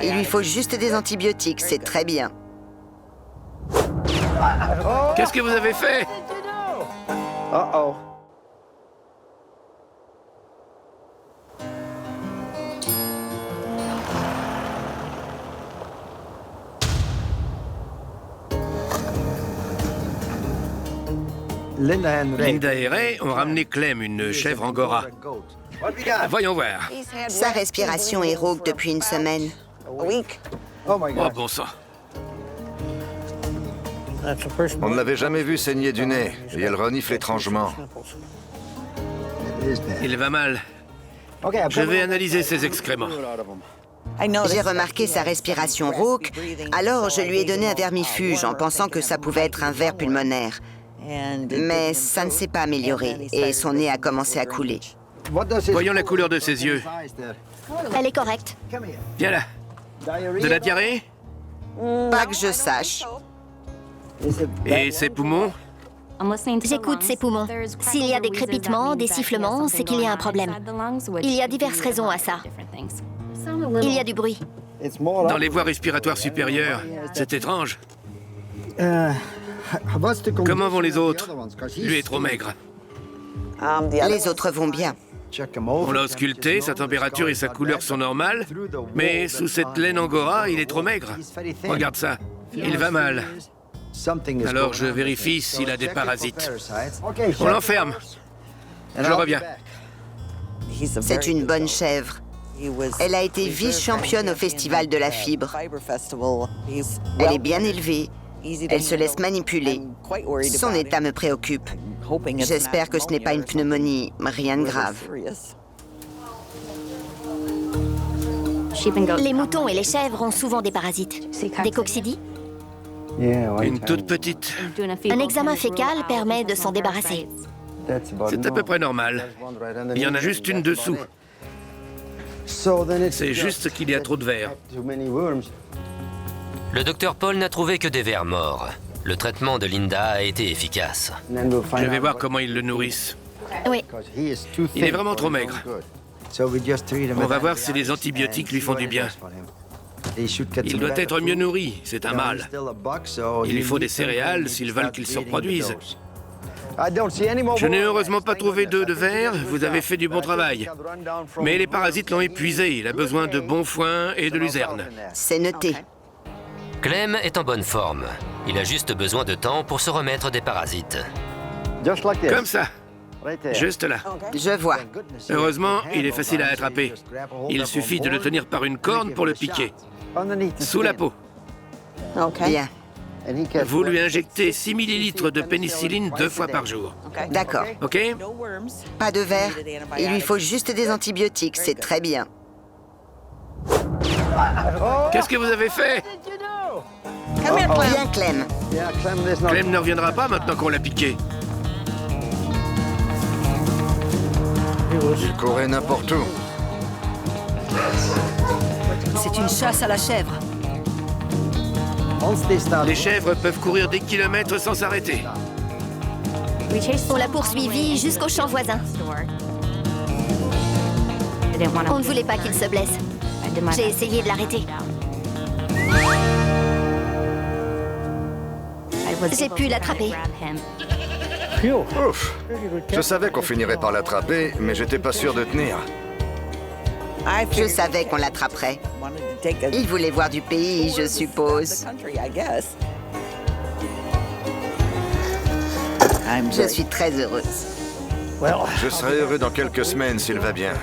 Il lui faut juste des antibiotiques, c'est très bien. Qu'est-ce que vous avez fait? Uh-oh. Linda et Ray ont ramené Clem, une chèvre angora. Voyons voir. Sa respiration est rauque depuis une semaine. Oh my Oh God. bon sang. On ne l'avait jamais vu saigner du nez, et elle renifle étrangement. Il va mal. Je vais analyser ses excréments. J'ai remarqué sa respiration rauque, alors je lui ai donné un vermifuge en pensant que ça pouvait être un ver pulmonaire. Mais ça ne s'est pas amélioré et son nez a commencé à couler. Voyons la couleur de ses yeux. Elle est correcte. Viens là. De la diarrhée? Pas que je sache. Et ses poumons? J'écoute ses poumons. S'il y a des crépitements, des sifflements, c'est qu'il y a un problème. Il y a diverses raisons à ça. Il y a du bruit. Dans les voies respiratoires supérieures. C'est étrange. Comment vont les autres? Lui est trop maigre. Les autres vont bien. On l'a ausculté, sa température et sa couleur sont normales, mais sous cette laine angora, il est trop maigre. Regarde ça, il va mal. Alors je vérifie s'il a des parasites. On l'enferme. Je reviens. C'est une bonne chèvre. Elle a été vice-championne au Festival de la fibre. Elle est bien élevée. Elle se laisse manipuler. Son état me préoccupe. J'espère que ce n'est pas une pneumonie, rien de grave. Les moutons et les chèvres ont souvent des parasites. Des coccidies. Une toute petite. Un examen fécal permet de s'en débarrasser. C'est à peu près normal. Il y en a juste une dessous. C'est juste qu'il y a trop de vers. Le docteur Paul n'a trouvé que des vers morts. Le traitement de Linda a été efficace. Je vais voir comment ils le nourrissent. Oui. Il est vraiment trop maigre. On va voir si les antibiotiques lui font du bien. Il doit être mieux nourri, c'est un mâle. Il lui faut des céréales s'ils veulent qu'il se reproduise. Je n'ai heureusement pas trouvé d'œufs de verre, vous avez fait du bon travail. Mais les parasites l'ont épuisé, il a besoin de bon foin et de luzerne. C'est noté. Clem est en bonne forme. Il a juste besoin de temps pour se remettre des parasites. Comme ça, juste là. Je vois. Heureusement, il est facile à attraper. Il suffit de le tenir par une corne pour le piquer. Sous la peau. Bien. Vous lui injectez 6 millilitres de pénicilline 2 fois par jour. D'accord. OK? Pas de verre. Il lui faut juste des antibiotiques, c'est très bien. Qu'est-ce que vous avez fait? Bien, Clem. Clem ne reviendra pas maintenant qu'on l'a piqué. Il courait n'importe où. C'est une chasse à la chèvre. Les chèvres peuvent courir des kilomètres sans s'arrêter. On l'a poursuivi jusqu'au champ voisin. On ne voulait pas qu'il se blesse. J'ai essayé de l'arrêter. J'ai pu l'attraper. Ouf! Je savais qu'on finirait par l'attraper, mais j'étais pas sûr de tenir. Je savais qu'on l'attraperait. Il voulait voir du pays, je suppose. Je suis très heureuse. Je serai heureux dans quelques semaines s'il va bien.